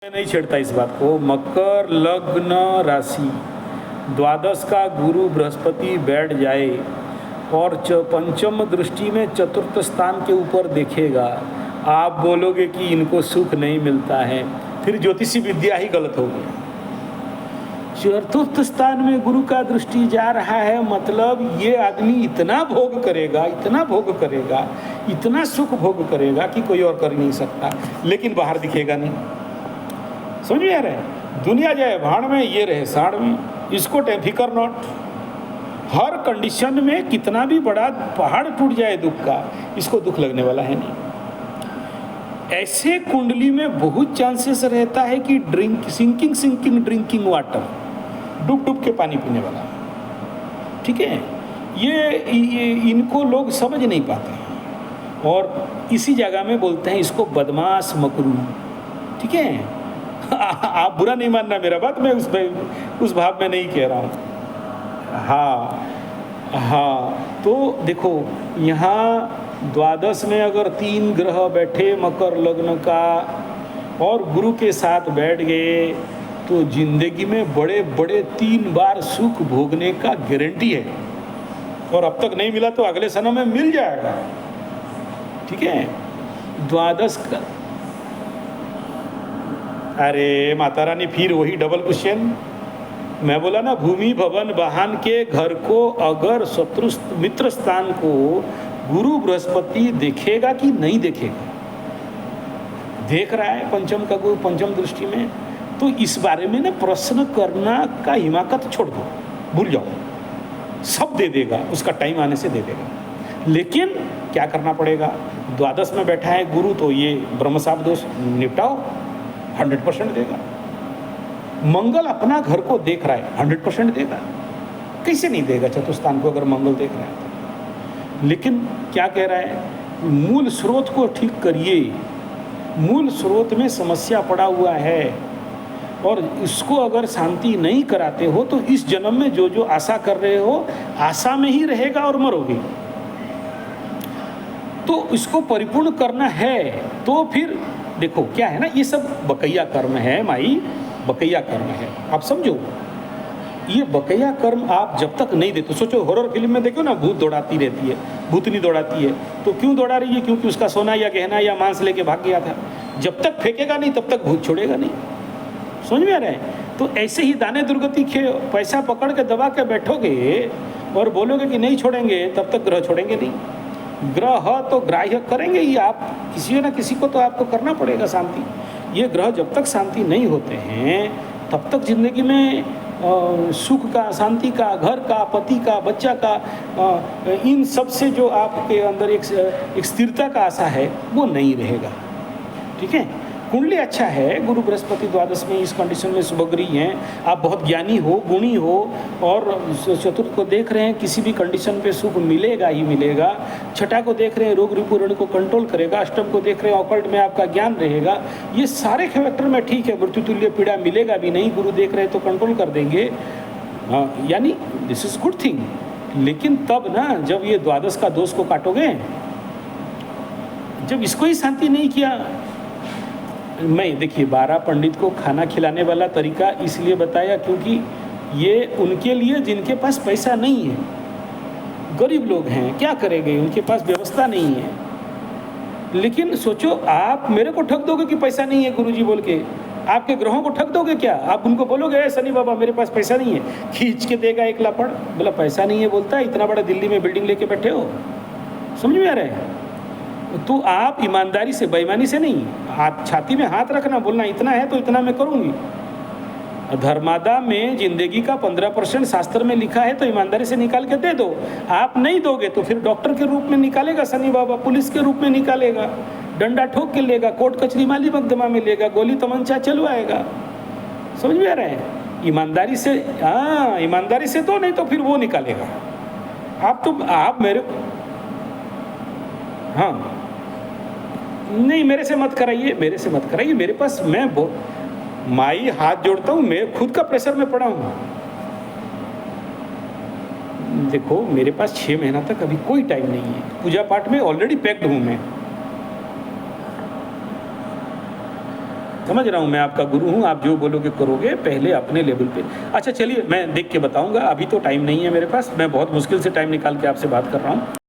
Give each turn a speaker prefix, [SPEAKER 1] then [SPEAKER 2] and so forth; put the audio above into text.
[SPEAKER 1] नहीं छेड़ता इस बात को। मकर लग्न राशि, द्वादश का गुरु बृहस्पति बैठ जाए और पंचम दृष्टि में चतुर्थ स्थान के ऊपर देखेगा, आप बोलोगे कि इनको सुख नहीं मिलता है, फिर ज्योतिषी विद्या ही गलत होगी। चतुर्थ स्थान में गुरु का दृष्टि जा रहा है, मतलब ये आदमी इतना भोग करेगा, इतना भोग करेगा, इतना सुख भोग करेगा कि कोई और कर नहीं सकता, लेकिन बाहर दिखेगा नहीं। समझ में आ रहा है? दुनिया जाए भाड़ में, ये रहे साड़ में, इसको फिकर नॉट। हर कंडीशन में कितना भी बड़ा पहाड़ टूट जाए दुख का, इसको दुख लगने वाला है नहीं। ऐसे कुंडली में बहुत चांसेस रहता है कि सिंकिंग ड्रिंकिंग वाटर, डूब डूब के पानी पीने वाला। ठीक है, ये इनको लोग समझ नहीं पाते हैं और इसी जगह में बोलते हैं इसको बदमाश मकरू। ठीक है, आप बुरा नहीं मानना मेरा बात, मैं उस भाव में नहीं कह रहा हूँ। हाँ, तो देखो यहाँ द्वादश में अगर 3 ग्रह बैठे मकर लग्न का और गुरु के साथ बैठ गए तो जिंदगी में बड़े बड़े 3 बार सुख भोगने का गारंटी है, और अब तक नहीं मिला तो अगले समय में मिल जाएगा। ठीक है, द्वादश का, अरे माता रानी फिर वही डबल क्वेश्चन। मैं बोला ना, भूमि भवन वाहन के घर को अगर शत्रु मित्र स्थान को गुरु बृहस्पति देखेगा कि नहीं देखेगा, देख रहा है पंचम का गुरु पंचम दृष्टि में, तो इस बारे में ना प्रश्न करना का हिमाकत छोड़ दो, भूल जाओ, सब दे देगा, उसका टाइम आने से दे देगा। लेकिन क्या करना पड़ेगा, द्वादश में बैठा है गुरु, तो ये ब्रह्मशाप दोष निपटाओ, 100% देगा। मंगल अपना घर को देख रहा है, 100% देगा। कैसे नहीं देगा चतुस्थान को अगर मंगल देख रहा है तो। लेकिन क्या कह रहा है, मूल स्रोत को ठीक करिए, मूल स्रोत में समस्या पड़ा हुआ है और इसको अगर शांति नहीं कराते हो तो इस जन्म में जो जो आशा कर रहे हो आशा में ही रहेगा और मरोगे। तो इसको परिपूर्ण करना है। तो फिर देखो क्या है ना, ये सब बकैया कर्म है माई, बकैया कर्म है। आप समझो, ये बकैया कर्म आप जब तक नहीं देते, सोचो हॉरर फिल्म में देखो ना, भूत दौड़ाती रहती है, भूतनी दौड़ाती है, तो क्यों दौड़ा रही है? क्योंकि उसका सोना या गहना या मांस लेके भाग गया था। जब तक फेंकेगा नहीं तब तक भूत छोड़ेगा नहीं। समझ में आ रहा है? तो ऐसे ही दाने दुर्गति पैसा पकड़ के दबा के बैठोगे और बोलोगे कि नहीं छोड़ेंगे, तब तक ग्रह छोड़ेंगे नहीं। ग्रह तो ग्राह्य करेंगे ही, आप किसी न किसी को तो आपको करना पड़ेगा शांति। ये ग्रह जब तक शांति नहीं होते हैं तब तक जिंदगी में सुख का, शांति का, घर का, पति का, बच्चा का, इन सब से जो आपके अंदर एक स्थिरता का आशा है वो नहीं रहेगा। ठीक है, कुंडली अच्छा है, गुरु बृहस्पति द्वादश में इस कंडीशन में शुभग्रही हैं, आप बहुत ज्ञानी हो, गुणी हो और चतुर्थ को देख रहे हैं, किसी भी कंडीशन पे सुख मिलेगा ही मिलेगा। छठा को देख रहे हैं, रोग रिपुरण को कंट्रोल करेगा। अष्टम को देख रहे हैं, ऑकल्ट में आपका ज्ञान रहेगा। ये सारे फैक्टर में ठीक है, मृत्युतुल्य पीड़ा मिलेगा भी नहीं, गुरु देख रहे हैं तो कंट्रोल कर देंगे। यानी दिस इज गुड थिंग। लेकिन तब ना जब ये द्वादश का दोष को काटोगे, जब इसको ही शांति नहीं किया। मैं देखिए 12 पंडित को खाना खिलाने वाला तरीका इसलिए बताया क्योंकि ये उनके लिए जिनके पास पैसा नहीं है, गरीब लोग हैं, क्या करेंगे, उनके पास व्यवस्था नहीं है। लेकिन सोचो, आप मेरे को ठग दोगे कि पैसा नहीं है गुरुजी बोल के, आपके ग्रहों को ठग दोगे क्या? आप उनको बोलोगे शनि बाबा मेरे पास पैसा नहीं है, खींच के देगा एक लापड़, बोला पैसा नहीं है बोलता है, इतना बड़ा दिल्ली में बिल्डिंग लेके बैठे हो। समझ में आ रहा है? तो आप ईमानदारी से, बेईमानी से नहीं, हाथ छाती में हाथ रखना, बोलना इतना है तो इतना मैं करूँगी। धर्मादा में जिंदगी का 15% शास्त्र में लिखा है, तो ईमानदारी से निकाल के दे दो। आप नहीं दोगे तो फिर डॉक्टर के रूप में निकालेगा शनि बाबा, पुलिस के रूप में निकालेगा, डंडा ठोक के लेगा, कोर्ट कचहरी माली मकदमा में लेगा, गोली तमंचा चलवाएगा। समझ में आ रहा है? ईमानदारी से, हाँ ईमानदारी से दो, नहीं तो फिर वो निकालेगा। आप मेरे, हाँ नहीं मेरे से मत कराइए, मेरे से मत कराइए, मेरे पास मैं माई हाथ जोड़ता हूँ, मैं खुद का प्रेशर में पड़ा हूँ। देखो मेरे पास 6 महीना तक अभी कोई टाइम नहीं है, पूजा पाठ में ऑलरेडी पैक्ड हूँ मैं। समझ रहा हूँ, मैं आपका गुरु हूँ, आप जो बोलोगे करोगे, पहले अपने लेवल पे। अच्छा चलिए मैं देख के बताऊँगा, अभी तो टाइम नहीं है मेरे पास, मैं बहुत मुश्किल से टाइम निकाल के आपसे बात कर रहा हूँ।